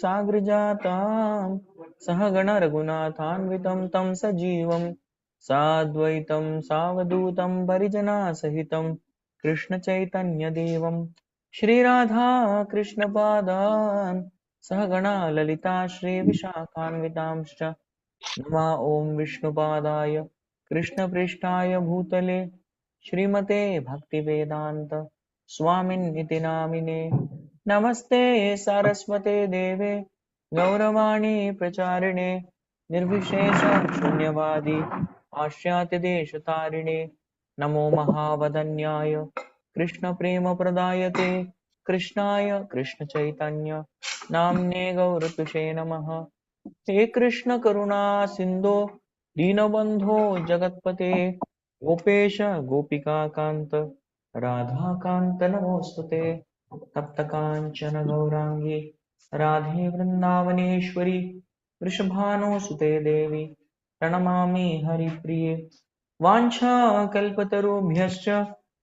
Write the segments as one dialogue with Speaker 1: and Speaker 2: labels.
Speaker 1: साग्रजातां सहगण रघुनाथान्वितं तं सजीवं साद्वैतं सावधूतं परिजनासहितं कृष्णचैतन्यदेवं श्रीराधा कृष्णपादान् सहगणा ललिता श्रीविशाखान्वितांश्च नमा ॐ विष्णुपादाय कृष्णपृष्ठाय भूतले श्रीमते भक्तिवेदान्त स्वामिन्निति नामिने नमस्ते सारस्वते देवे गौरवाणी प्रचारिणे निर्विशेष शून्यवादी पाश्चात्यदेशतारिणे नमो महावदन्याय कृष्णप्रेमप्रदायते कृष्णाय कृष्णचैतन्य नाम्ने गौरतुषे नमः। हे कृष्ण करुणा सिंधो दीनबंधो जगत्पते गोपेश गोपिका कांत राधा कांत नमोस्तुते तप्त कांचन गौरांगी राधे वृंदावनेश्वरी वृषभानुसुते देवी प्रणमामि हरिप्रिये वाञ्छा कल्पतरुभ्यश्च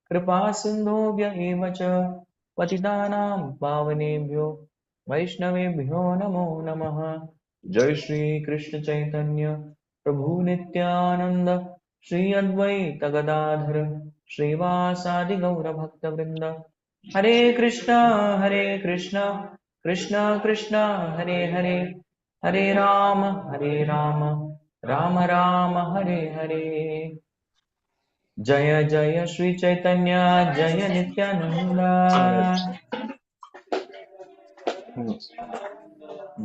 Speaker 1: कृपा सिन्धुभ्य एव च पतितानां पावनेभ्यो वैष्णवेभ्यो नमो नमः। जय श्री कृष्ण चैतन्य प्रभु नित्यानंद श्री अद्वैत गदाधर श्रीवासादि गौर भक्त वृंद हरे कृष्णा कृष्णा कृष्णा हरे हरे हरे राम राम राम हरे हरे। जय जय श्री चैतन्य जय नित्यानंद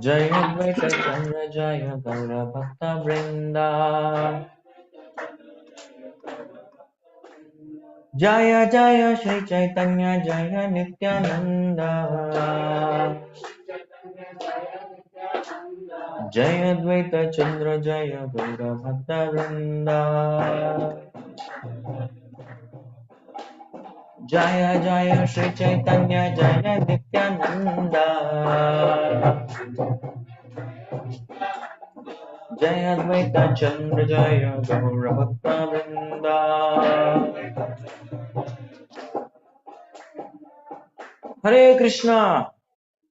Speaker 1: जय अद्वैत चंद्र जय गौर भक्त वृंदा जय जय श्री चैतन्य जय नित्यानंद जय अद्वैत चंद्र जय गौर भक्त वृंदा जय जय श्री चैतन्य जय नित्यानंद जय अद्वैत चंद्र जय गौर भक्त वृंदा। Hare Krishna.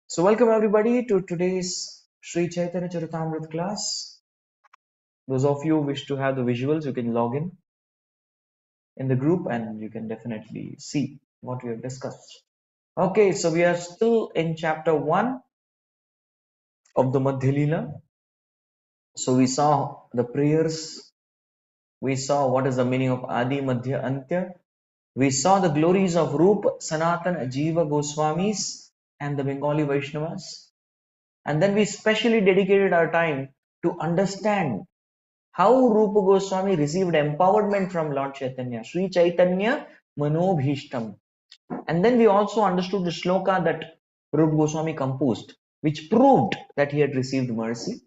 Speaker 1: So welcome everybody to today's Sri Chaitanya Charitamrita class. Those of you who wish to have the visuals, you can log in the group and you can definitely see what we have discussed. Okay, so we are still in chapter 1 of the Madhya Lila. So we saw the prayers, we saw what is the meaning of Adi, Madhya, Antya. We saw the glories of Rupa, Sanatan, Jiva Goswamis and the Bengali Vaishnavas. And then we specially dedicated our time to understand how Rupa Goswami received empowerment from Lord Chaitanya, Sri Chaitanya Manobhishtam. And then we also understood the shloka that Rupa Goswami composed, which proved that he had received mercy.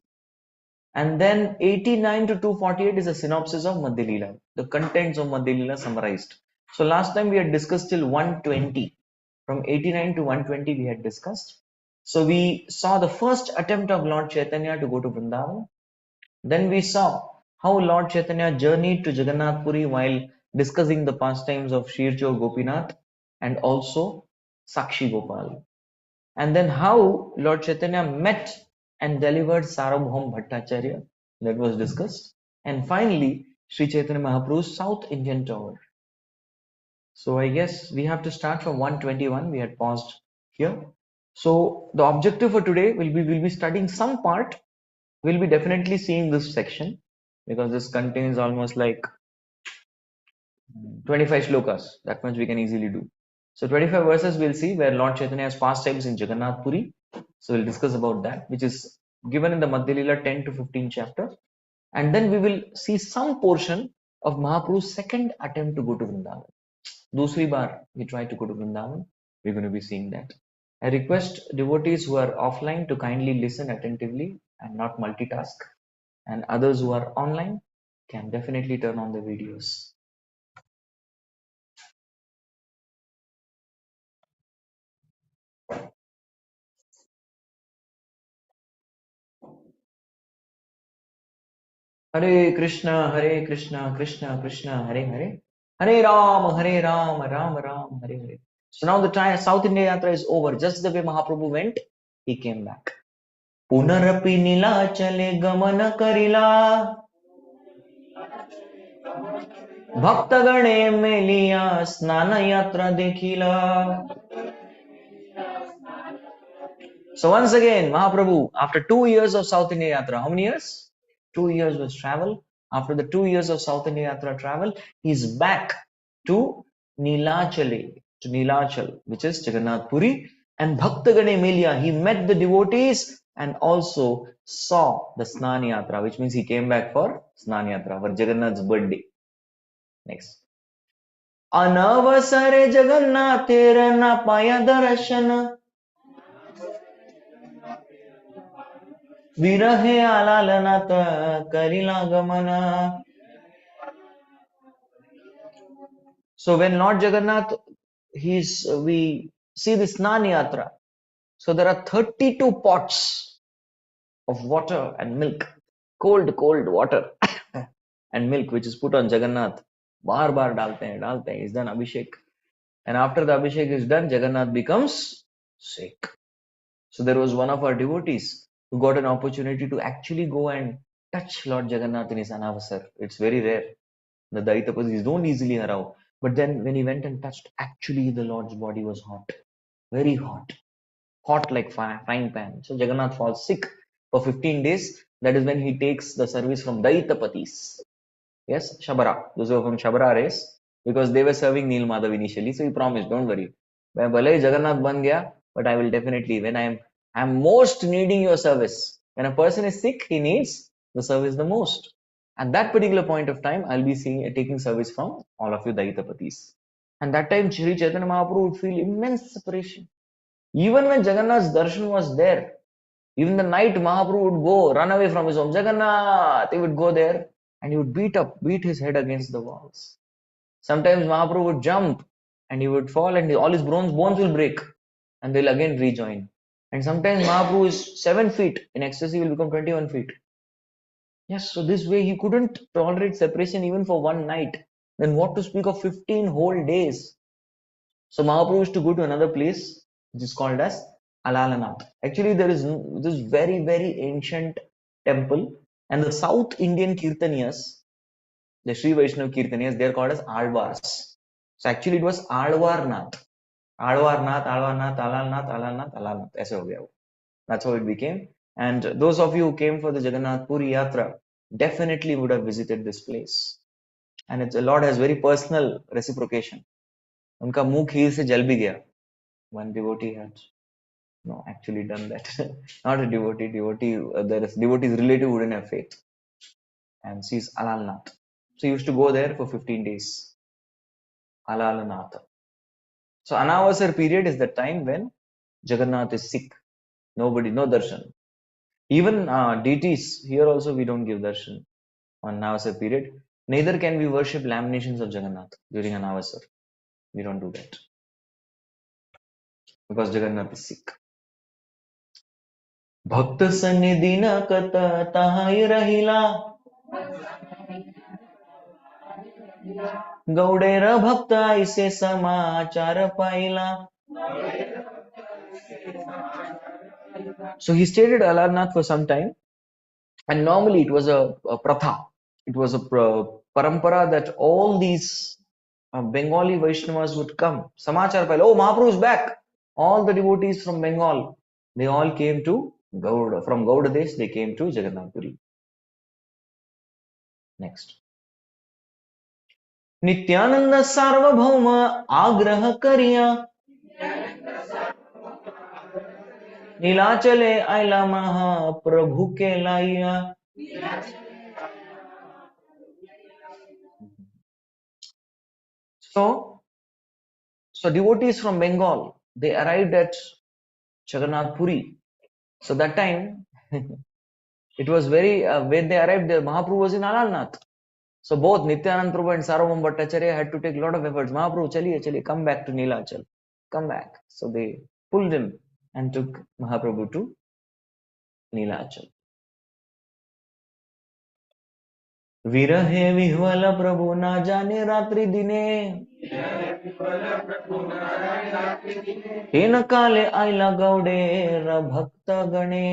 Speaker 1: And then 89 to 248 is a synopsis of Madhya Lila, the contents of Madhya Lila summarized. So last time we had discussed till 120. From 89 to 120 we had discussed. So we saw the first attempt of Lord Chaitanya to go to Vrindavan. Then we saw how Lord Chaitanya journeyed to Jagannath Puri while discussing the pastimes of Shirchor Gopinath and also Sakshi Gopal. And then how Lord Chaitanya met and delivered Sarabhom Bhattacharya, that was discussed. And finally, Sri Chaitanya Mahaprabhu's South Indian tour. So I guess we have to start from 121. We had paused here. So the objective for today will be we'll be studying some part. We'll be definitely seeing this section because this contains almost like 25 shlokas. That much we can easily do. So 25 verses we'll see where Lord Chaitanya has pastimes in Jagannath Puri. So we'll discuss about that, which is given in the Madhya Lila 10 to 15 chapter. And then we will see some portion of Mahaprabhu's second attempt to go to Vrindavan. Dusri bar he tried to go to Vrindavan. We're going to be seeing that. I request devotees who are offline to kindly listen attentively and not multitask. And others who are online can definitely turn on the videos. Hare Krishna, Krishna Krishna, Hare Hare. Hare Ram, Ram Ram, Hare Hare. So now the South India Yatra is over. Just the way Mahaprabhu went, he came back. पुनरपि नीलाचले गमन करिला भक्तगणे मेलिया स्नान यात्रा देखिला. So once again, Mahaprabhu, after 2 years of South India Yatra, how many years? 2 years was travel. After the 2 years of South India Yatra travel, he's back to Nilachale, to Nilachal, which is Jagannath Puri. And Bhaktagane Melia, he met the devotees and also saw the Snan Yatra, which means he came back for Snan Yatra, for Jagannath's birthday. Next. Anavasare Jagannathera na paya darashana Virahe alalanata karila gamana. So when Lord Jagannath, we see this Snan Yatra. So there are 32 pots of water and milk, cold water and milk, which is put on Jagannath. Bar bar dalte hain. Is done Abhishek. And after the Abhishek is done, Jagannath becomes sick. So there was one of our devotees who got an opportunity to actually go and touch Lord Jagannath in his anavasar. It's very rare. The Daitapasis don't easily around. But then when he went and touched, actually the Lord's body was hot. Very hot. Hot like frying pan. So Jagannath falls sick for 15 days. That is when he takes the service from Daitapatis. Yes, Shabara. Those were from Shabara race. Because they were serving Neel Madhav initially. So he promised, don't worry. मैं भले ही Jagannath ban gaya, but I will definitely, when I'm most needing your service. When a person is sick, he needs the service the most. At that particular point of time, I'll be taking service from all of you Daitapatis. And that time, Sri Chaitanya Mahaprabhu would feel immense separation. Even when Jagannath's darshan was there, even the night Mahaprabhu would go, run away from his home. Jagannath, he would go there and he would beat his head against the walls. Sometimes Mahaprabhu would jump and he would fall and all his bones will break and they'll again rejoin. And sometimes Mahaprabhu is 7 feet, in ecstasy will become 21 feet. Yes, so this way he couldn't tolerate separation even for one night. Then what to speak of 15 whole days? So Mahaprabhu used to go to another place which is called as Alalanath. Actually, there is this very, very ancient temple, and the South Indian Kirtaniyas, the Sri Vaishnava Kirtaniyas, they are called as Alvars. So actually, it was Alvarnath. Alvarnath, Alvarnath, Alalnath, Alalnath, Alalnath. ऐसे हो गया वो. That's how it became. And those of you who came for the Jagannath Puri Yatra definitely would have visited this place. And the Lord has very personal reciprocation. उनका मुंह खीर से जल भी गया. One devotee had actually done that. Not a devotee. The devotee's relative wouldn't have faith. And she's Alalnath. So he used to go there for 15 days. Alalnath. So Anavasar period is the time when Jagannath is sick. No darshan. Even deities, here also we don't give darshan on Anavasar period. Neither can we worship laminations of Jagannath during Anavasar. We don't do that. Because Jagannath is sick. भक्त सन्निधि न कत तहाई रहिला गौडेर भक्त ऐसे समाचार पाइला. So he stayed at Alarnath for some time, and normally it was a pratha, it was a parampara that all these Bengali Vaishnavas would come. Samachar paila, oh, Mahaprabhu is back. All the devotees from Bengal, they all came to Gauda. From Gauda Desh, they came to Jagannath Puri. Next. Nityanand सार्वभौम आग्रह करिया नीलाचले आयला महाप्रभु के लाइया. So devotees from Bengal, they arrived at Jagannath Puri. So that time, it was very, when they arrived, the Mahaprabhu was in Alalnath. So both Nityanand Prabhu and Sarvabhauma Bhattacharya had to take a lot of efforts. Mahaprabhu, chaliye, come back to Nilachal. Come back. So they pulled him and took Mahaprabhu to Nilachal. विरहे विह्वल प्रभु ना जाने रात्रि दिने हेन काले आईला गौडेर भक्त गणे.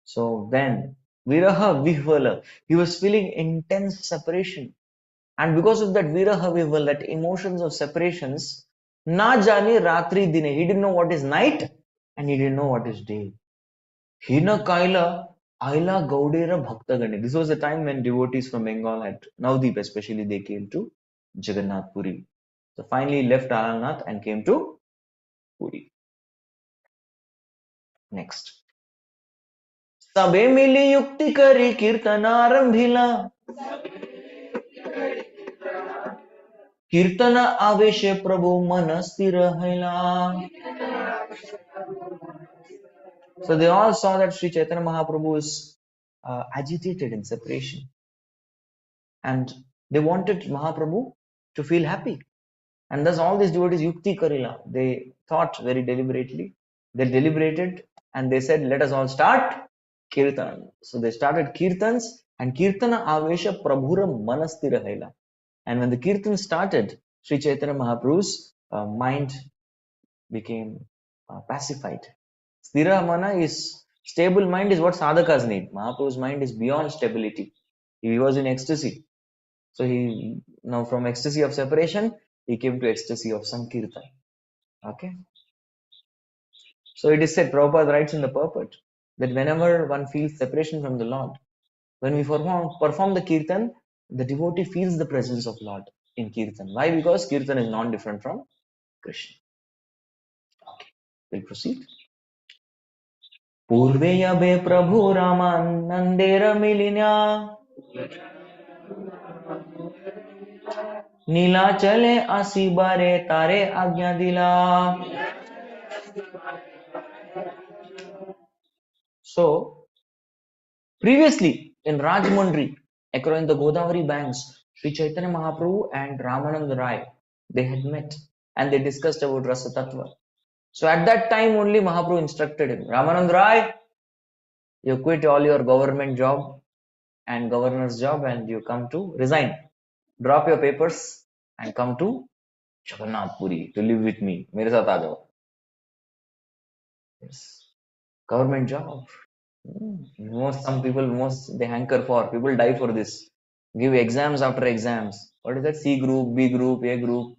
Speaker 1: So then viraha vihvala, he was feeling intense separation, and because of that viraha vihvala, that emotions of separations, na jane ratri dine, he didn't know what is night and he didn't know what is day. Hina kaila aila gaudera bhaktagane. This was the time when devotees from Bengal had Navdeep especially, they came to Jagannath Puri. So finally left Alalnath and came to Puri. Next. सबे मिली युक्ति करी कीर्तन आरंभिला कीर्तन आवेश प्रभु मन स्थिर हैला. So they all saw that Sri Chaitanya Mahaprabhu is agitated in separation, and they wanted Mahaprabhu to feel happy. And thus all these devotees yukti karila, they thought very deliberately. They deliberated and they said, let us all start kirtan. So they started kirtans, and kirtana avesha prabhura manastira haila. And when the kirtan started, Sri Chaitanya Mahaprabhu's mind became pacified. Sthira mana is stable mind is what sadhakas need. Mahaprabhu's mind is beyond stability. He was in ecstasy. So he now from ecstasy of separation, he came to ecstasy of Sankirtan. Okay. So it is said, Prabhupada writes in the purport that whenever one feels separation from the Lord, when we perform the Kirtan, the devotee feels the presence of Lord in Kirtan. Why? Because Kirtan is non-different from Krishna. Okay. We'll proceed. पूर्वे यबे प्रभु रामानंदेर मिलिन्या नीलाचले आसी बारे तारे आज्ञा दिला. So previously in Rajmundry, across the Godavari banks, Sri Chaitanya Mahaprabhu and Ramanand Rai, they had met and they discussed about Rasa Tattva. So at that time only Mahaprabhu instructed him, Ramanand Rai, you quit all your government job and governor's job and you come to resign. Drop your papers and come to Jagannath Puri to live with me. मेरे साथ आ जाओ. Yes. Government job. Some people, they hanker for. People die for this. Give exams after exams. What is that? C group, B group, A group.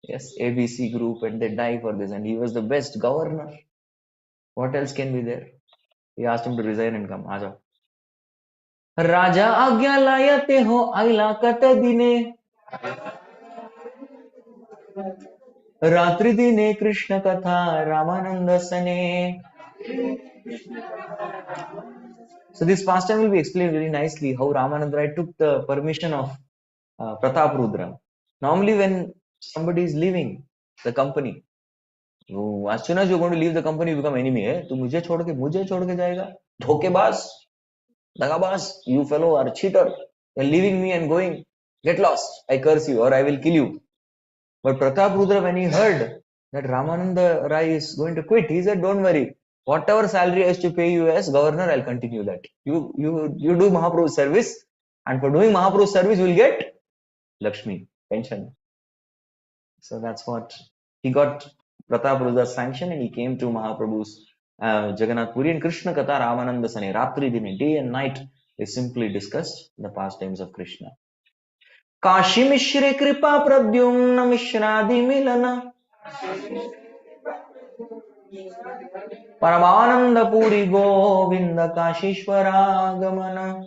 Speaker 1: Yes, ABC group, and they die for this. And he was the best governor. What else can be there? He asked him to resign and come. Aja. Raja आज्ञा लायते हो आइला कत दिने रात्रि दिने कृष्ण कथा रामानंद सने. So this pastime will be explained very nicely how Ramananda Rai took the permission of Pratap Rudra. Normally when somebody is leaving the company, as soon as you're going to leave the company, you become enemy. तू मुझे छोड़ के जाएगा, धोखेबाज, दगाबाज, you fellow are a cheater. You're leaving me and going. Get lost. I curse you or I will kill you. But Pratap Rudra, when he heard that Ramananda Rai is going to quit, he said, don't worry. Whatever salary I have to pay you as governor, I'll continue that. You do Mahaprabhu's service, and for doing Mahaprabhu's service, you will get Lakshmi, pension. So that's what he got Pratap Rudra's sanction, and he came to Mahaprabhu's Jagannath Puri and Krishna Katha Ramananda Sane, Ratri Dine, day and night, they simply discussed the pastimes of Krishna. Kashi Mishre Kripa Pradyumna Mishradi Milana Paramananda Puri Govinda Kashishwara Gamana.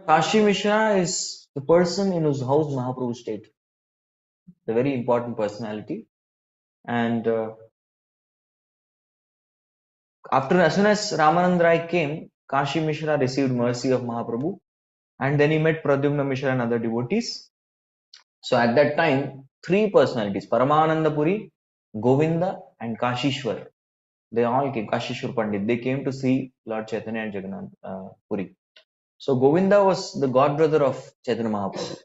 Speaker 1: Kashi Mishra is the person in whose house Mahaprabhu stayed. The very important personality. And as soon as Ramanand Rai came, Kashi Mishra received mercy of Mahaprabhu. And then he met Pradyumna Mishra and other devotees. So at that time, three personalities, Paramananda Puri, Govinda and Kashishwar, they all came, Kashishwar Pandit, they came to see Lord Chaitanya and Jagannath Puri. So Govinda was the godbrother of Chaitanya Mahaprabhu.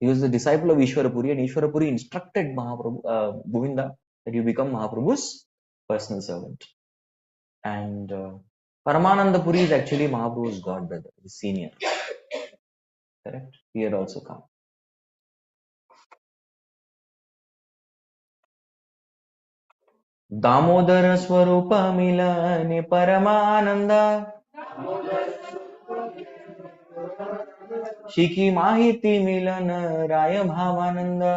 Speaker 1: He was the disciple of Ishwarapuri, and Ishwarapuri instructed Govinda that you become Mahaprabhu's personal servant. And Paramananda Puri is actually Mahaprabhu's god brother, his senior. Correct? He had also come. Damodara Swarupa Milane Paramananda Shiki Mahiti Milana Raya Bhavananda.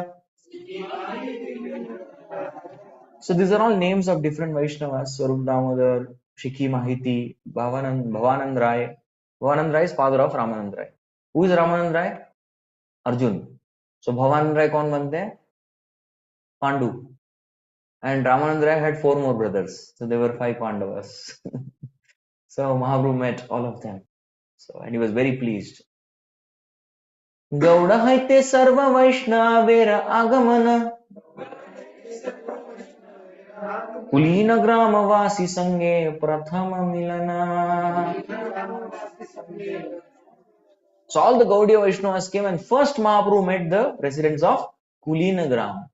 Speaker 1: So these are all names of different Vaishnavas. Swarup Damodar, Shiki Mahiti, Bhavanand Rai. Bhavanand Rai is father of Ramanand Rai. Who is Ramanand Rai? Arjun. So Bhavanand Rai कौन बनते हैं? Pandu. And Ramanand Rai had 4 more brothers. So there were 5 Pandavas. So Mahaprabhu met all of them. So and he was very pleased. Gaur हैते सर्व वैष्णवेर आगमन कुलीन ग्रामवासी संगे प्रथम मिलना. So all the Gaudiya Vaishnavas came and first Mahaprabhu met the residents of Kulina Gram.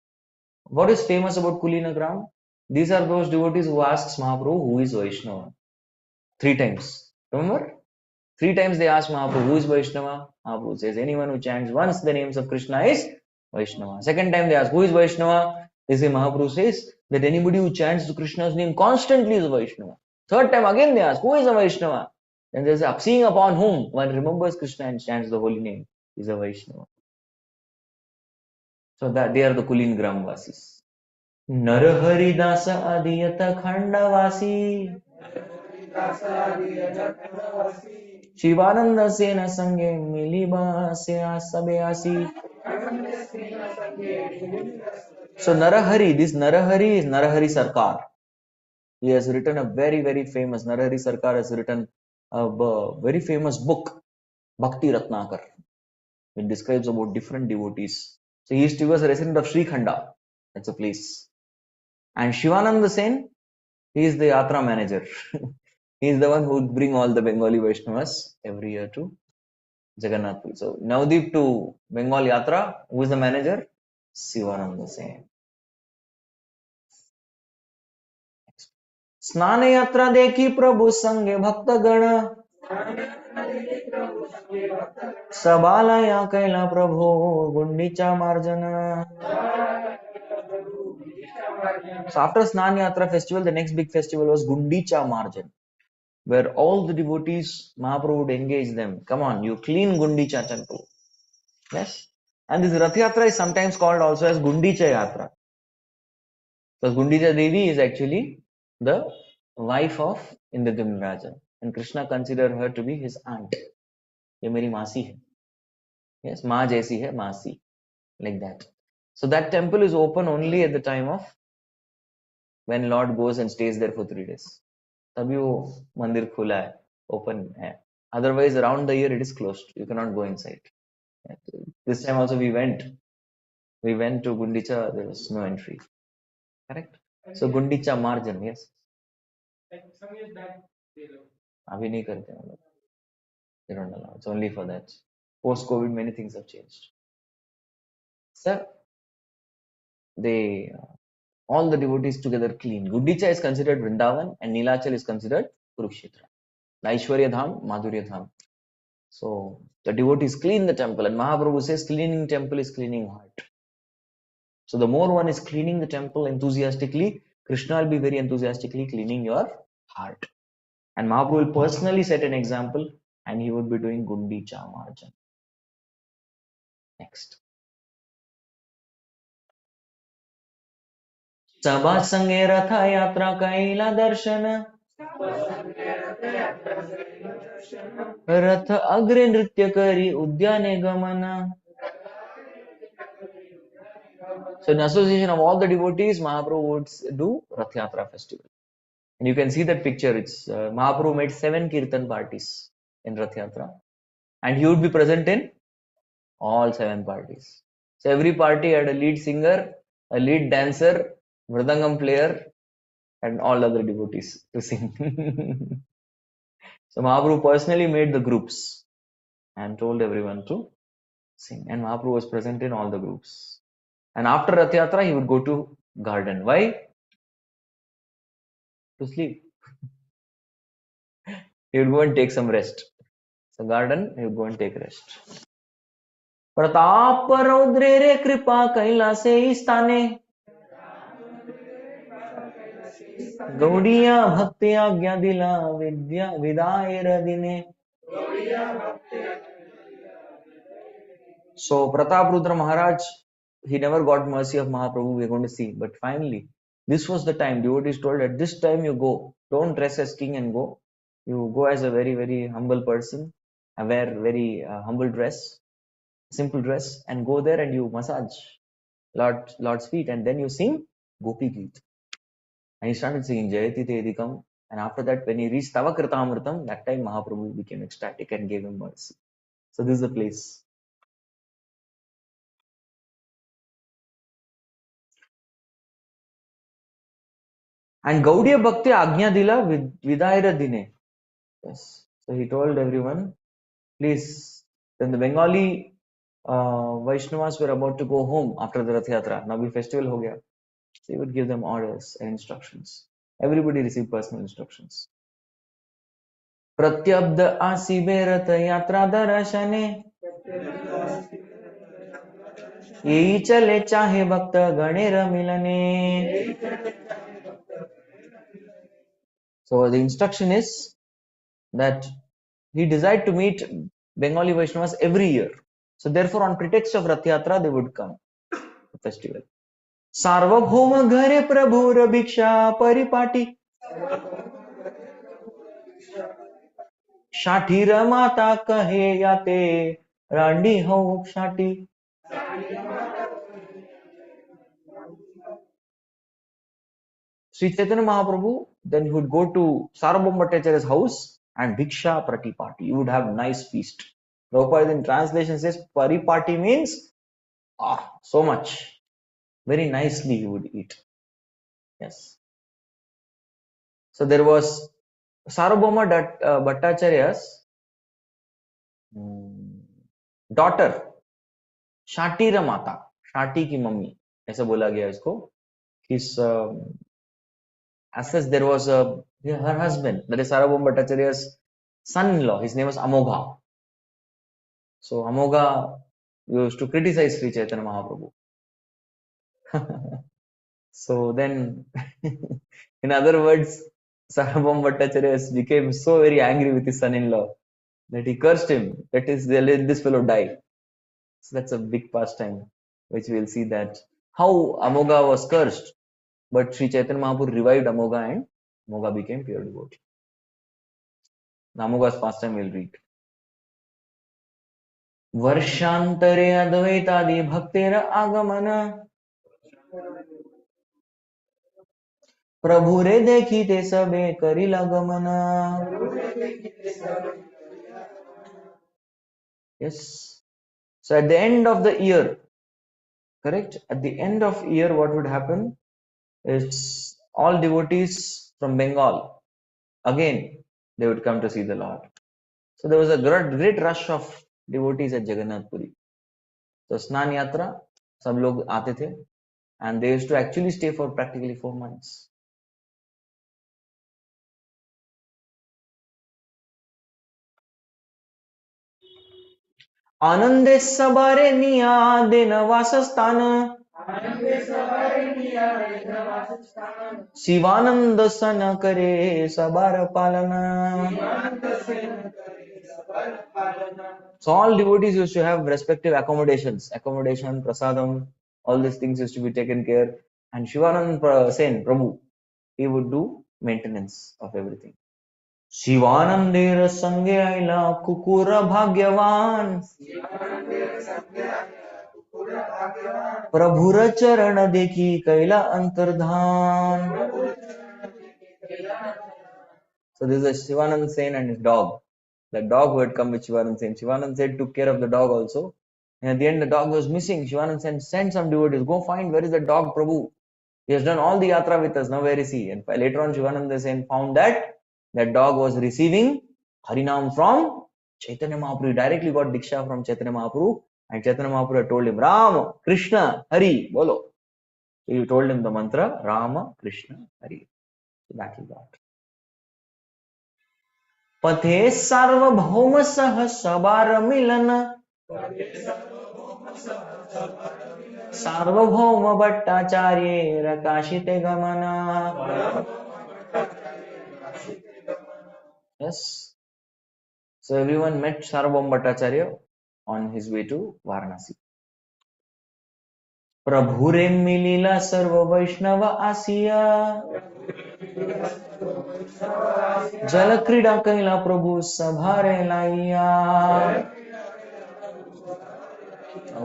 Speaker 1: What is famous about Kulina Gram? These are those devotees who asks Mahaprabhu who is Vaishnava. 3 times. Remember? 3 times they ask Mahaprabhu who is Vaishnava. Mahaprabhu says anyone who chants once the names of Krishna is Vaishnava. Second time they ask who is Vaishnava. They say Mahaprabhu says that anybody who chants Krishna's name constantly is a Vaishnava. Third time again they ask who is a Vaishnava. Then they say seeing upon whom one remembers Krishna and chants the holy name is a Vaishnava. So that they are the Kulin Gram Vasis. Narahari Dasa Adiyata Khandavasi Shivananda Sena Sange Miliba Sea Sabeasi. So Narahari, this Narahari is Narahari Sarkar. He has written a very, very famous, Narahari Sarkar has written a very famous book, Bhakti Ratnakar. It describes about different devotees. So he was a resident of Srikhanda. That's a place. And Shivananda Sen, he is the Yatra manager. He is the one who would bring all the Bengali Vaishnavas every year to Jagannath Puri. So Navdeep to Bengal Yatra, who is the manager? Shivananda Sen. स्नान यात्रा देखी प्रभु संगे भक्त गण सबालया कैला प्रभु गुंडीचा मार्जन. So after Snan Yatra festival, the next big festival was Gundicha Marjan, where all the devotees, Mahaprabhu would engage them. Come on, you clean Gundicha temple. Yes. And this Rath Yatra is sometimes called also as Gundicha Yatra. Because Gundicha Devi is actually the wife of Indradumna Raja. And Krishna considered her to be his aunt. ये मेरी मासी है. Yes, माँ जैसी है मासी. Like that. So that temple is open only at the time of when Lord goes and stays there for 3 days. तभी वो मंदिर खुला है, open है. Otherwise, around the year it is closed. You cannot go inside. This time also we went to Gundicha. There was no entry. Correct. So Gundicha Marjan, yes. अभी नहीं करते हैं लोग. They don't allow. It's only for that. Post COVID, many things have changed. Sir, they all the devotees together clean. Gundicha is considered Vrindavan and Nilachal is considered Kurukshetra. Aishwarya Dham, Madhurya Dham. So the devotees clean the temple, and Mahaprabhu says cleaning temple is cleaning heart. So the more one is cleaning the temple enthusiastically, Krishna will be very enthusiastically cleaning your heart. And Mahaprabhu will personally set an example, and he would be doing Gundicha Marjan. Next. Sabha Sange Ratha Yatra Kaila Darshana Rath Agre Nritya Kari Udyane Gamana. So in association of all the devotees, Mahaprabhu would do Rath Yatra festival. And you can see that picture. It's Mahaprabhu made 7 kirtan parties in Rath Yatra. And he would be present in all 7 parties. So every party had a lead singer, a lead dancer, mridangam player, and all other devotees to sing. So Mahaprabhu personally made the groups and told everyone to sing. And Mahaprabhu was present in all the groups. And after Rath Yatra, he would go to garden. Why? To sleep. He would go and take some rest. So garden, he would go and take rest. Pratap रौद्रे रे कृपा कैलासे स्थाने गौड़िया भक्ति आज्ञा दिला विद्या विदायर दिने. So Pratap Rudra Maharaj, he never got mercy of Mahaprabhu, we're going to see. But finally, this was the time. Devotees told, at this time you go. Don't dress as king and go. You go as a very, very humble person, wear very humble dress, simple dress, and go there and you massage Lord's feet, and then you sing Gopi Geet. And he started singing Jayati Tedikam. And after that, when he reached Tava Kritamritam, that time Mahaprabhu became ecstatic and gave him mercy. So this is the place. And Gaudiya Bhakti Agnya Dila Vidaira Dine. Yes. So he told everyone, please, then the Bengali Vaishnavas were about to go home after the Rath Yatra. Now the festival ho gaya. So he would give them orders and instructions. Everybody received personal instructions. Pratyabda asibe Rath Yatra darashane yehi chale chahe bhakta ganera milane. So the instruction is that he desired to meet Bengali Vaishnavas every year. So therefore, on pretext of Rath Yatra, they would come to the festival. Sarvabhauma ghare prabhur bhiksha paripati Shathira mata kahe yate Randi ho shati. Sri Chaitanya Mahaprabhu, then he would go to Sarvabhauma Bhattacharya's house and bhiksha pratipati. You would have nice feast. Prabhupada in translation says paripati means so much. Very nicely he would eat. Yes. So there was Sarvabhauma Bhattacharya's daughter, Shatira Mata, Shati की mummy, ऐसा बोला गया इसको. His as such there was her husband, that is Sarvabhauma Bhattacharya's son-in-law. His name was Amogha. So Amogha used to criticize Sri Chaitanya Mahaprabhu. So then, in other words, Sarvabhauma Bhattacharya became so very angry with his son-in-law that he cursed him. That is, they let this fellow die. So that's a big pastime, which we'll see that how Amogha was cursed, but Sri Chaitanya Mahaprabhu revived Amogha and Amogha became pure devotee. Now Amogha's pastime we'll read. Varshantare advaitadi bhaktera agamana Prabhure dekhite sabe karila gamana. Yes. So at the end of the year, correct? At the end of year, what would happen is all devotees from Bengal, again, they would come to see the Lord. So there was a great rush of devotees at Jagannath Puri. So Snan Yatra, सब लोग आते थे, and they used to actually stay for practically 4 months. आनंदे सबरे निया दिन वासस्थान शिवानंद सन करे सबार पालना. So all devotees used to have respective accommodations, accommodation, prasadam, all these things used to be taken care. And Shivanand Sen, Prabhu, he would do maintenance of everything. Shivanandera sange aila kukura bhagyavan Prabhura charana dekhi kaila antardhan. So this is Shivanand Sen and his dog. The dog who had come with Shivanand Sen. Shivanand Sen took care of the dog also. And at the end, the dog was missing. Shivanand Sen sent some devotees, go find where is the dog, Prabhu. He has done all the yatra with us. Now where is he? And later on, Shivanand Sen found that that dog was receiving Harinam from Chaitanya Mahaprabhu. He directly got Diksha from Chaitanya Mahaprabhu. And Chaitanya Mahaprabhu told him, Ram, Krishna, Hari, bolo. So he told him the mantra, Rama, Krishna, Hari. So that he got. पथे सार्वभौम सह सबार मिलन सार्वभौम भट्टाचार्य रकाशिते गमना. Yes. So everyone met Sarvabhauma Bhattacharya on his way to Varanasi. प्रभुरे मिलिला सर्व वैष्णव आसिया जल क्रीडा कैला प्रभु सभारे लाइया.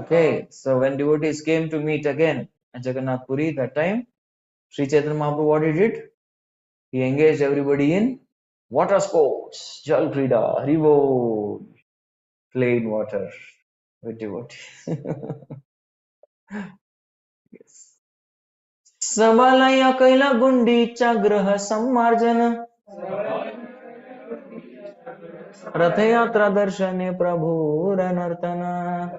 Speaker 1: Okay, so when devotees came to meet again at Jagannath Puri, that time Sri Chaitanya Mahaprabhu, what he did? He engaged everybody in water sports, Jal Krida, Haribo, plain water with devotees. Yes. Sabalaya Kaila Gundicha Graha Sammarjana Rathayatra Darshane Prabhu Ranartana.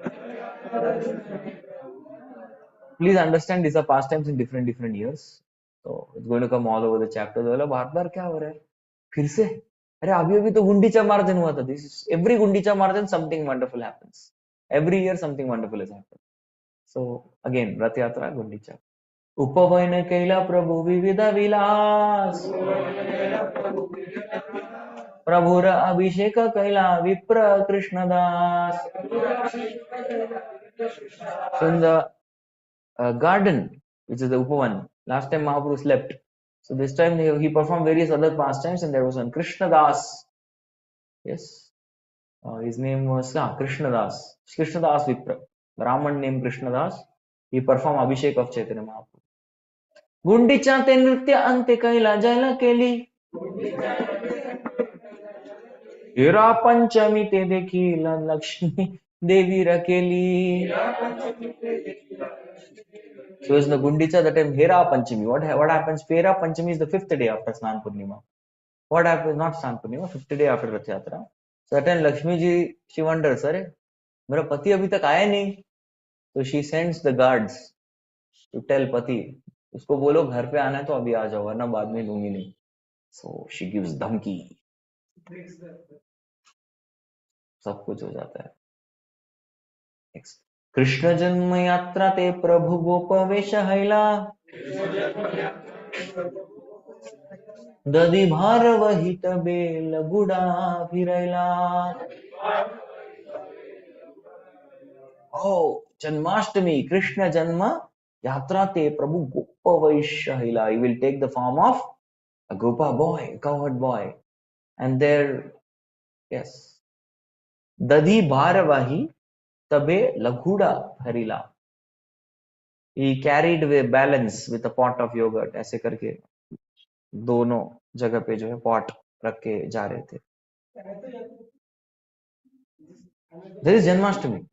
Speaker 1: Please understand these are pastimes in different years. So it's going to come all over the chapter. बोला बार-बार क्या हो रहा है? फिर से? अरे अभी अभी तो गुंडीचा मार्जन हुआ था. This is every Gundicha margin something wonderful happens. Every year something wonderful has happened. So again रथ यात्रा गुंडीचा. उपवयन कैला प्रभु विविध विलास. प्रभुर अभिषेक कैला विप्र Krishnadas. So in the garden, which is the Upavan, last time Mahaprabhu slept. So this time he performed various other pastimes, and there was one Krishnadas. Yes, his name was Krishnadas. Krishnadas Vipra. The Raman named Krishnadas. He performed Abhishek of Chaitanya Mahaprabhu. Gundicha ते नृत्य अंत्य कैला जल केली. हेरा पंचमी ते देखील लक्ष्मी देवी रकेली. So it's the Gundicha, that time Hera Panchami. What happens? Hera Panchami is the 5th day after Snan Purnima. What happens? Not Snan Purnima, 5th day after Rath Yatra. So that time Lakshmi ji, she wonders, अरे मेरा पति अभी तक आया नहीं. So she sends the guards to tell पति, उसको बोलो घर पे आना है तो अभी आ जाओ वरना बाद में लूंगी नहीं. So she gives धमकी. सब कुछ हो जाता है. Next. कृष्ण जन्म यात्रा ते प्रभु गोप वेश हैला. दधी भार वहित bell गुडा फिरैला. Oh, Janmashtami, Krishna Janma Yatra te Prabhu Gopa Vaishahila. He will take the form of a Gopa boy, a cowherd boy. And there, yes. Dadhi Bharavahi Tabe Laghuda Harila. He carried a balance with a pot of yogurt. ऐसे करके दोनों जगह पे जो है pot रख के जा रहे थे. There is Janmashtami.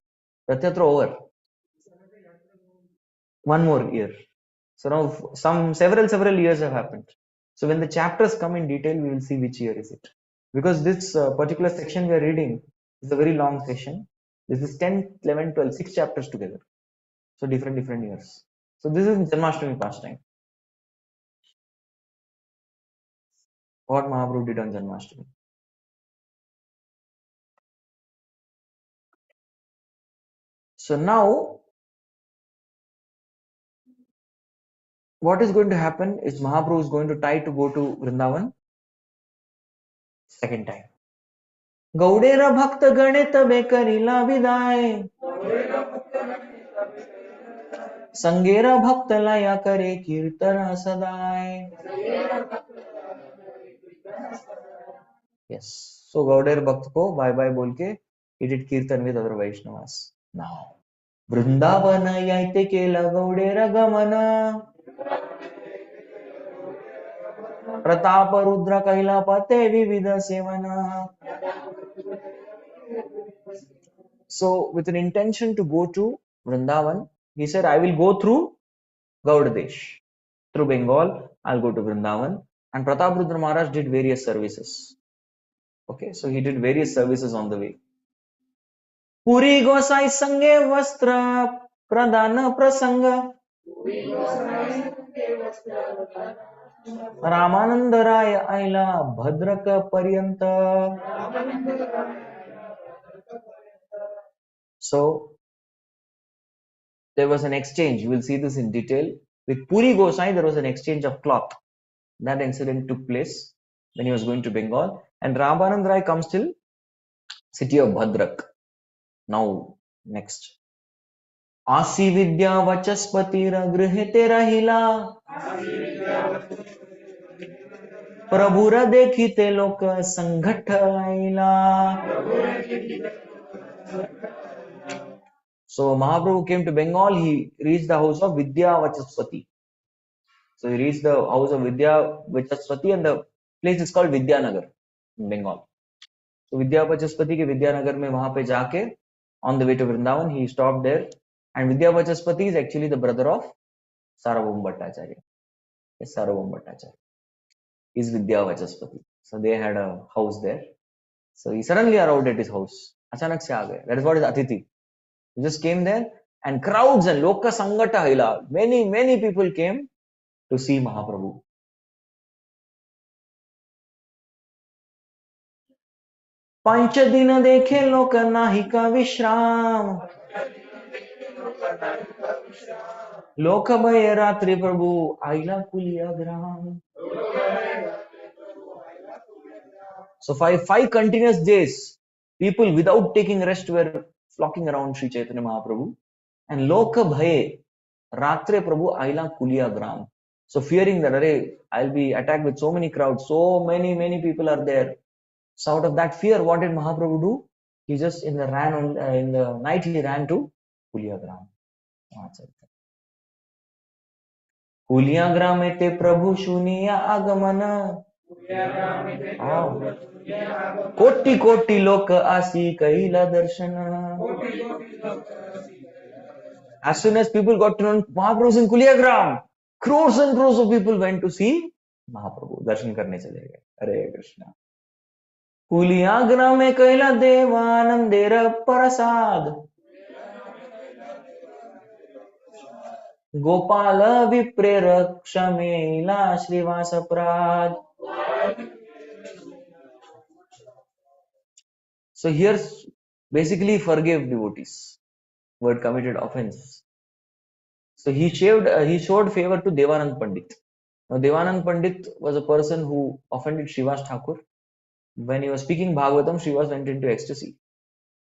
Speaker 1: Rath Yatra over. One more year. So now several years have happened. So when the chapters come in detail, we will see which year is it. Because this particular section we are reading is a very long section. This is 10, 11, 12, 6 chapters together. So different years. So this is Janmashtami pastime. What Mahaprabhu did on Janmashtami. So now, what is going to happen is Mahaprabhu is going to try to go to Vrindavan second time. गौडेरा भक्त गणित बेकरीला विदाय. संगेरा भक्त लाया करे कीर्तन सदाय. Yes. So Gauder Bhakt ko bye bye बोल के he did kirtan with other Vaishnavas. Now Vrindavan यायते केला गौडेर गमन. प्रताप रुद्र कैला पते विविध सेवना. So with an intention to go to Vrindavan, he said, I will go through Gaudadesh. Through Bengal, I'll go to Vrindavan. And Pratap Rudra Maharaj did various services. Okay, so he did various services on the way. Puri Gosai Sange Vastra Pradana Prasanga. Ramanand राय आयला भद्रक पर्यंत. So there was an exchange. You will see this in detail. With Puri Gosai, there was an exchange of cloth. That incident took place when he was going to Bengal. And Ramanand Rai comes till city of Bhadrak. Now, next. आसी विद्या वचस्पति गृहते रहिला प्रभुर देखिते लोक संघट आइला. So Mahaprabhu came to Bengal. He reached the house of Vidya Vachaspati. So he reached the house of Vidya Vachaspati, and the place is called Vidyanagar in Bengal. So Vidya Vachaspati के Vidyanagar में वहां पे जाके on the way to Vrindavan he stopped there, and Vidya Vachaspati is actually the brother of Sarvabhauma Bhattacharya. Yes, Sarvabhauma Bhattacharya is Vidya Vachaspati. So they had a house there. So he suddenly arrived at his house. अचानक से आ गए. That is what is Atithi. He just came there, and crowds and Loka Sangata Hila. Many people came to see Mahaprabhu. पंच दिन देखे लोक नाही का विश्राम लोक भय रात्रि प्रभु आइला कुलिया ग्राम. So five continuous days, people without taking rest were flocking around Sri Chaitanya Mahaprabhu. And Loka Bhaye, Ratre Prabhu Aila Kulia Gram. So fearing that, I'll be attacked with so many crowds, so many people are there. So out of that fear, what did Mahaprabhu do? He just in the night he ran to Kulia Gram. Kulia Gram ete Prabhu Shuniya Agamana. कोटि लोक आसी कैला दर्शना. As soon as people got to know Mahaprabhu in Kuliagram, crores and crores of people went to see Mahaprabhu. दर्शन करने चले गए. हरे कृष्णा. कुलियाग्राम में कैला देवानंदेर प्रसाद गोपाल विप्रेर क्षमेला श्रीवास अपराध. So here basically forgave devotees who had committed offense. So he showed favor to Devanand Pandit. Now Devanand Pandit was a person who offended Srivas Thakur. When he was speaking Bhagavatam, Srivas went into ecstasy.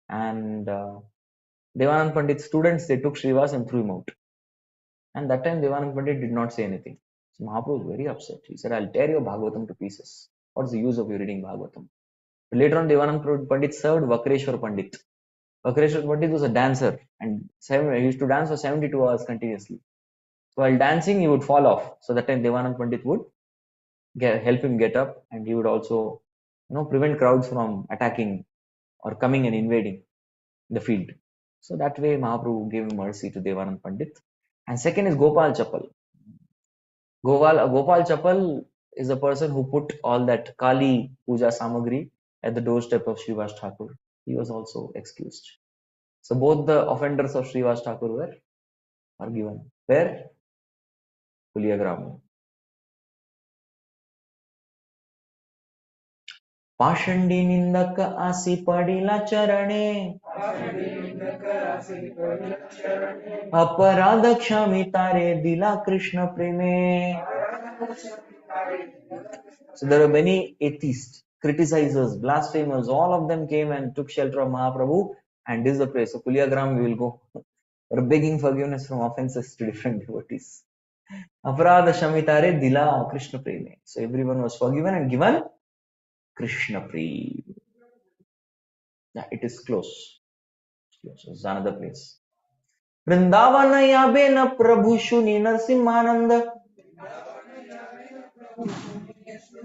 Speaker 1: And Devanand Pandit's students, they took Srivas and threw him out. And that time Devanand Pandit did not say anything. So Mahaprabhu was very upset. He said, I'll tear your Bhagavatam to pieces. What's the use of you reading Bhagavatam? But later on, Devanand Pandit served Vakreshwar Pandit. Vakreshwar Pandit was a dancer, and he used to dance for 72 hours continuously. So while dancing, he would fall off. So that time Devanand Pandit would help him get up, and he would also prevent crowds from attacking or coming and invading the field. So that way Mahaprabhu gave mercy to Devanand Pandit. And second is Gopal Chapal. Gopal Chapal is a person who put all that Kali Puja Samagri at the doorstep of Srivas Thakur. He was also excused. So both the offenders of Srivas Thakur were given. Where? Kuliagram. पाषंडी निंदक आसी पडिला चरणे अपराध क्षमितारे दिला कृष्ण प्रेमे. So there were many atheists, criticizers, blasphemers, all of them came and took shelter of Mahaprabhu, and this is the place. So Kuliagram we will go. We're begging forgiveness from offenses to different devotees. Aparadha shamitare dila Krishna preme. So everyone was forgiven and given Krishna preme. Yeah, it is close. It's another place. Vrindavan yabe na Prabhu shuni Narsimhananda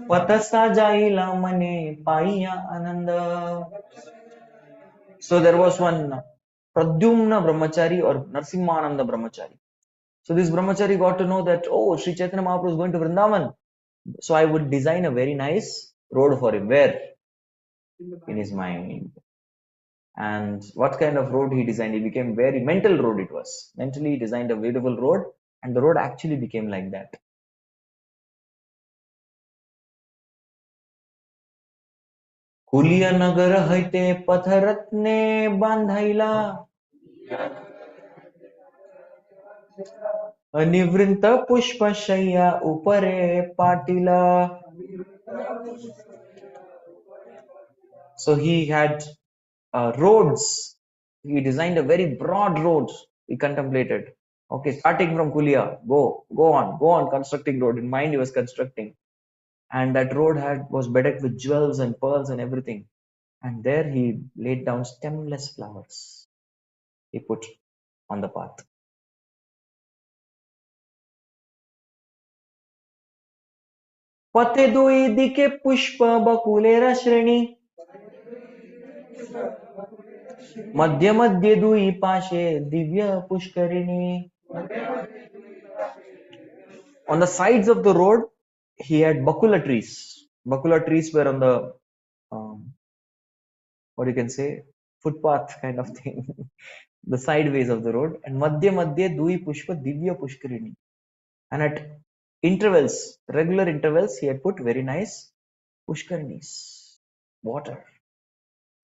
Speaker 1: patasa jaila mane paiya ananda. So there was one Pradyumna Brahmachari or Narsimhananda Brahmachari. So this Brahmachari got to know that, oh, Sri Chaitanya Mahaprabhu is going to Vrindavan. So I would design a very nice road for him. Where? In his mind. And what kind of road he designed? He became very mental road it was. Mentally he designed a beautiful road, and the road actually became like that. कुलिया नगर हैते पथरत्ने बांधायला अनिवृंत पुष्पशय्या उपरे पाटीला. So he had roads. He designed a very broad road. He contemplated. Okay, starting from Kulia, go on, constructing road. In mind, he was constructing, and that road was bedecked with jewels and pearls and everything. And there he laid down stemless flowers. He put on the path. पते दुई दिके पुष्प बकुलेर श्रेणी मध्य मध्य दुई पाशे दिव्य पुष्करिणी. On the sides of the road, he had bakula trees. Bakula trees were on the, what you can say, footpath kind of thing, the sideways of the road. And madhya madhya dui pushpa divya pushkarini. And at intervals, regular intervals, he had put very nice pushkarinis, water,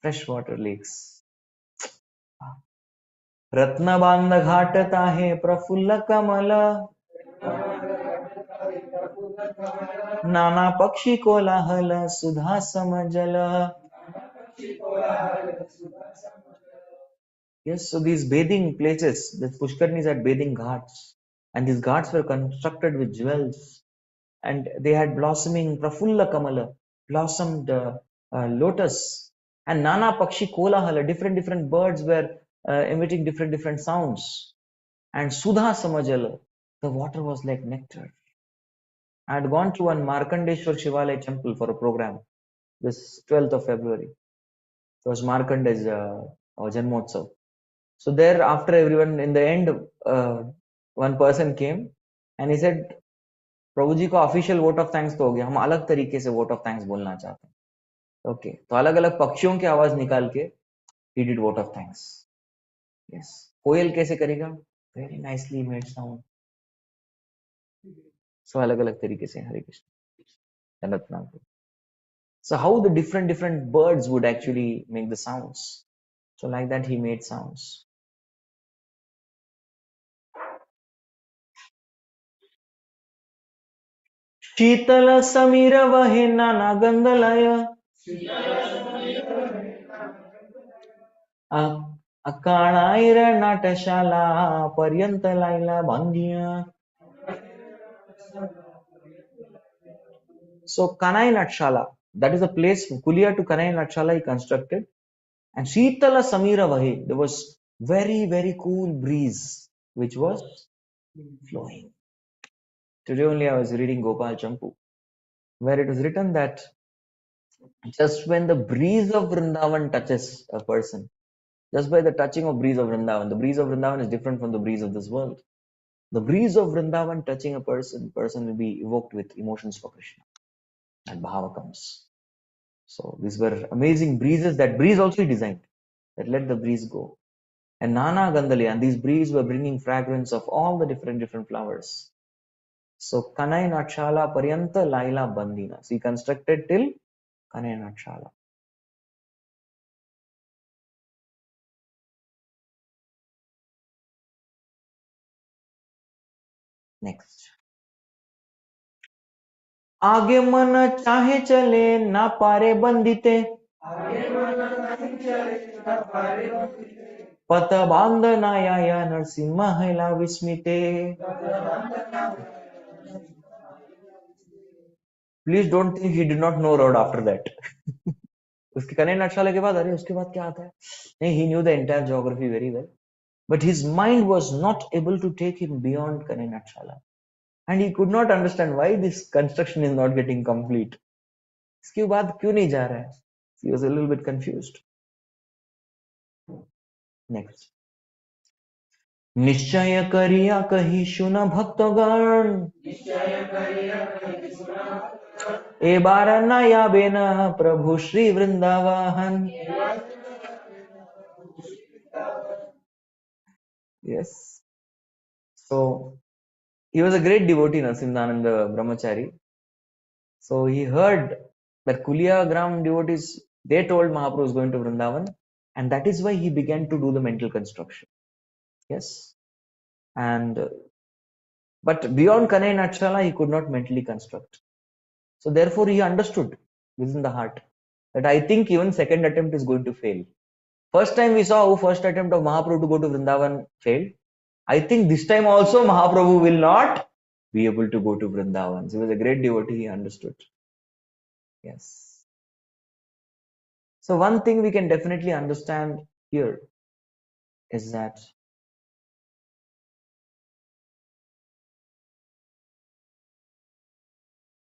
Speaker 1: fresh water lakes. रत्नबांध घाटत आहे प्रफुल्ल कमल नाना पक्षी कोलाहल सुधा समजल. Yes, so these bathing places, the Pushkarnis had bathing ghats, and these ghats were constructed with jewels, and they had blossoming prafulla kamala, blossomed lotus, and nana pakshi kolahala, different birds were emitting different sounds, and sudha samajala, the water was like nectar. I had gone to one Markandeshwar Shivalaya temple for a program this 12th of February. It was Markande's Janmotsav. So there, after everyone, in the end, one person came and he said, प्रभु जी को official vote of thanks तो हो गया, हम अलग तरीके से vote of thanks बोलना चाहते हैं. ओके, तो अलग अलग पक्षियों की आवाज निकाल के he did vote of thanks. Yes. कोयल कैसे करेगा? Very nicely made sound. So अलग अलग तरीके से. हरे Krishna. Sanatana. So how the different birds would actually make the sounds. So like that he made sounds. शीतल समीर वहे नाना गंधलय अकाणाईर नाटशाला पर्यंत लायला बांधिया. So Kanai Natshala, that is a place from Kulia to Kanai Natshala he constructed. And Sheetala Samira Vahe, there was very cool breeze which was flowing. Today only I was reading Gopal Champu, where it was written that just when the breeze of Vrindavan touches a person, just by the touching of breeze of Vrindavan, the breeze of Vrindavan is different from the breeze of this world. The breeze of Vrindavan touching a person will be evoked with emotions for Krishna. And Bhava comes. So these were amazing breezes. That breeze also he designed. That let the breeze go. And Nana Gandhali, and these breezes were bringing fragrance of all the different flowers. So Kanai Natshala Paryanta Laila Bandina. So he constructed till Kanai Natshala. Next. आगे मन चाहे चले ना पारे बंदिते पत बांध नाया नरसिंह महिला विस्मिते. Please don't think he did not know road after that. उसके कन्हैया नाटशाला के बाद अरे उसके बाद क्या आता है? नहीं, he knew the entire geography very well, but his mind was not able to take him beyond Kanhaiya Natshala, and he could not understand why this construction is not getting complete. इसके बाद क्यों नहीं जा रहा है? He was a little bit confused. Next. निश्चय करिया कही सुन भक्तगण ए बार नया Ben Prabhu Shri Vrindavan. Yes. So he was a great devotee, Narasimhananda Brahmachari. So he heard that Kulia Gram devotees, They told Mahaprabhu is going to Vrindavan, and that is why he began to do the mental construction. Yes. And but beyond Kanai Natshala, he could not mentally construct. So therefore, he understood within the heart that I think even second attempt is going to fail. First time we saw first attempt of Mahaprabhu to go to Vrindavan failed. I think this time also Mahaprabhu will not be able to go to Vrindavan. So he was a great devotee, he understood. Yes. So one thing we can definitely understand here is that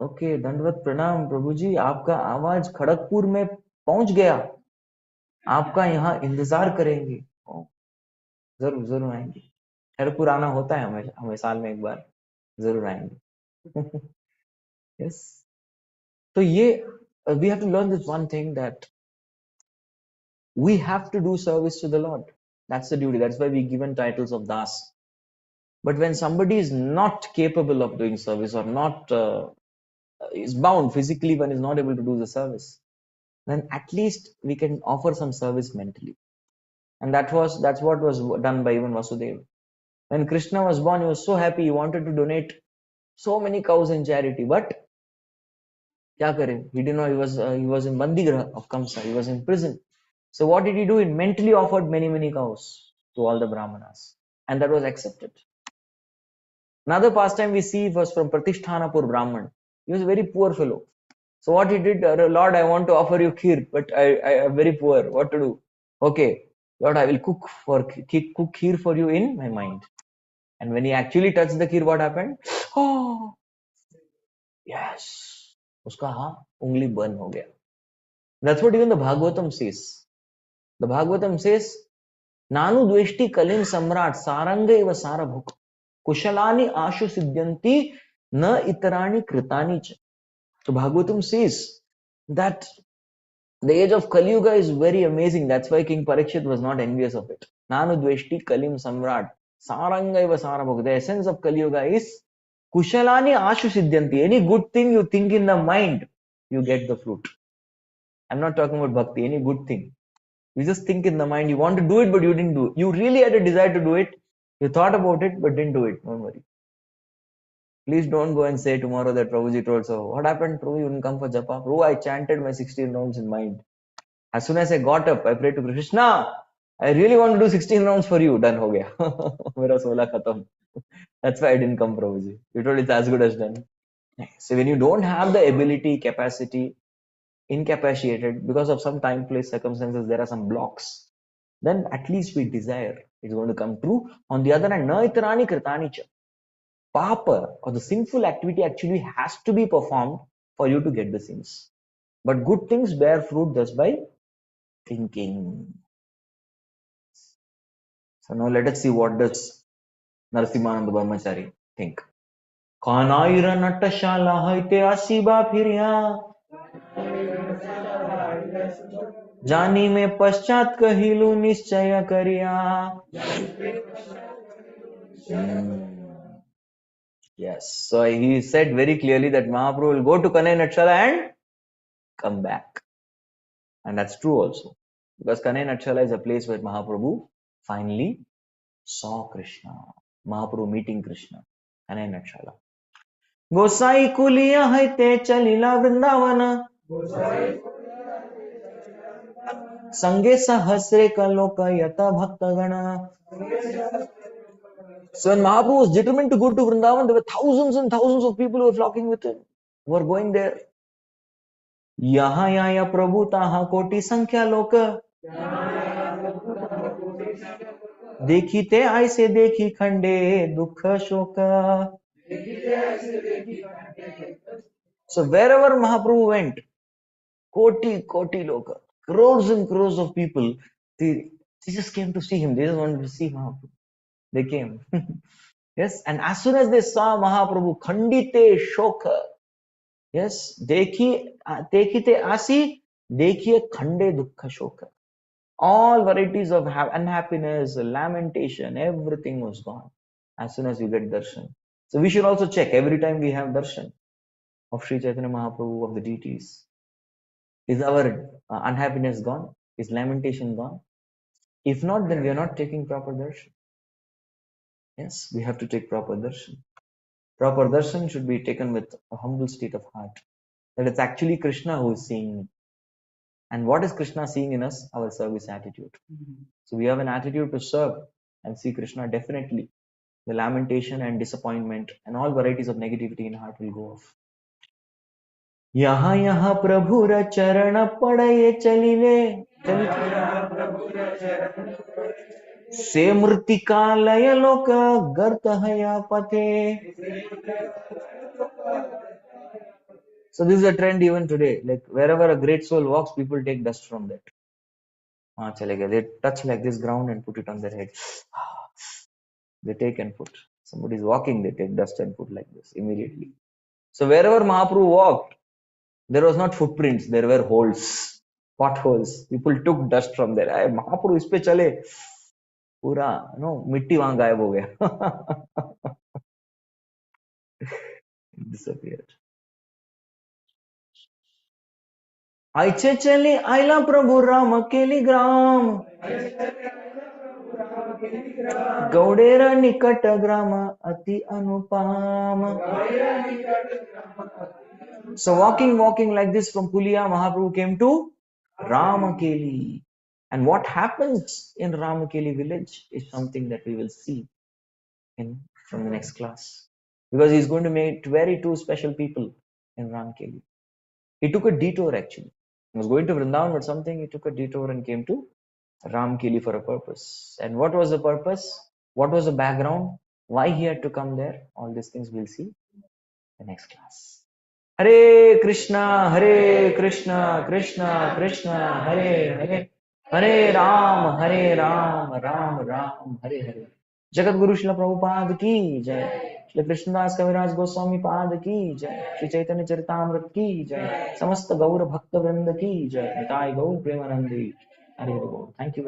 Speaker 1: okay दंडवत प्रणाम प्रभु जी आपका आवाज खड़गपुर में पहुंच गया आपका यहाँ इंतजार करेंगे जरूर जरूर आएंगे खड़गपुर आना होता है हमें हमें साल में एक बार जरूर आएंगे यस तो ये we have to learn this one thing that we have to do service to the Lord. That's the duty. That's why we given titles of Das. But when somebody is not capable of doing service or not is bound physically, when is not able to do the service, then at least we can offer some service mentally. And that's what was done by even Vasudeva. When Krishna was born, he was so happy. He wanted to donate so many cows in charity, but kya kare? He didn't know he was in Bandigraha of Kamsa. He was in prison. So what did he do? He mentally offered many cows to all the Brahmanas, and that was accepted. Another pastime we see was from Pratishthanapur Brahman. He was a very poor fellow. So what he did, Lord, I want to offer you kheer, but I am very poor. What to do? Okay, Lord, I will cook kheer for you in my mind. And when he actually touched the kheer, what happened? Oh, yes. Uska ungli burn ho gaya. That's what even the Bhagavatam says. The Bhagavatam says, Nanu dveshti kalim samrat saranga eva sarabhuk. Kushalani ashu siddhyanti na itarani kritani cha. So Bhagavatam says that the age of Kali Yuga is very amazing. That's why King Parikshit was not envious of it. Nanu dveshti kalim samrat saranga eva sarabhuk. The essence of Kali Yuga is Kushalani ashu siddhyanti. Any good thing you think in the mind, you get the fruit. I'm not talking about bhakti, any good thing. You just think in the mind, you want to do it, but you didn't do it. You really had a desire to do it. You thought about it, but didn't do it. Don't worry. Please don't go and say tomorrow that Prabhuji told so. What happened? Prabhu, you didn't come for japa. Prabhu, I chanted my 16 rounds in mind. As soon as I got up, I prayed to Krishna. I really want to do 16 rounds for you. Done ho gaya. Mera 16 khatam. That's why I didn't come, Prabhuji. You told it's as good as done. So when you don't have the ability, capacity, incapacitated because of some time, place, circumstances, there are some blocks, then at least we desire it's going to come true. On the other hand, na itarani kritani cha. Papa or the sinful activity actually has to be performed for you to get the sins. But good things bear fruit just by thinking. So now let us see what does Narasimhananda Brahmachari think. Kanaira natashala haite asiba phirya जानी में पश्चात कहिलु निश्चय करिया. Yes, so he said very clearly that Mahaprabhu will go to Kanai Natshala and come back. And that's true also. Because Kanai Natshala is a place where Mahaprabhu finally saw Krishna. Mahaprabhu meeting Krishna. Kanai Natshala. Gosai kuliya haite chalila Vrindavana. Sange sahasre kaloka yata bhaktagana. So when Mahaprabhu was determined to go to Vrindavan, there were thousands and thousands of people who were flocking with him, who were going there. Yaha yaya prabhu taha koti sankhya loka. Dekhite aise dekhi khande dukha shoka. So wherever Mahaprabhu went, koti loka, crores and crores of people, they just came to see him. They just wanted to see Mahaprabhu. They came. Yes, and as soon as they saw Mahaprabhu, khandite shoka. Yes, dekhite asi, dekhiye khande dukha shoka. All varieties of unhappiness, lamentation, everything was gone as soon as you get darshan. So we should also check every time we have darshan of Sri Chaitanya Mahaprabhu, of the deities. Is our unhappiness gone? Is lamentation gone? If not, then we are not taking proper darshan. Yes, we have to take proper darshan. Proper darshan should be taken with a humble state of heart. That it's actually Krishna who is seeing me. And what is Krishna seeing in us? Our service attitude. So we have an attitude to serve and see Krishna, definitely the lamentation and disappointment and all varieties of negativity in heart will go off. यहाँ यहाँ प्रभुर चरण पड़े चलिले से मृतिकालय लोक गर्त हया पथे. So this is a trend even today. Like wherever a great soul walks, people take dust from that. They touch like this ground and put it on their head. They take and put. Somebody is walking, they take dust and put like this immediately. So wherever Mahaprabhu walked, there was not footprints, there were holes, potholes. People took dust from there. Hey, Mahaprabhu is pe chale. Pura, no, mitti wahan gayab ho gaya. It disappeared. Aiche chale aila Prabhu Ram Keli Gram. Gaudera Nikata Grama Ati Anupama. So walking like this from Pulia, Mahaprabhu came to Ramakeli. And what happens in Ramakeli village is something that we will see from the next class. Because he's going to meet very two special people in Ramakeli. He took a detour actually. He was going to Vrindavan, but something he took a detour and came to Ramkeli for a purpose. And what was the purpose? What was the background? Why he had to come there? All these things we'll see in the next class. Hare Krishna, Krishna Krishna, Hare Hare, Hare Ram, Ram Ram, Hare Hare. Jagat Guru Srila Prabhupada ki jai. Shri Krishnadas Kaviraj Goswami Pad ki jai. Shri Chaitanya Charitamrita ki jai. Samasta Gaura Bhakta Vrinda ki jai. Nitai Gaur Premanandi. Hare Hare. Thank you.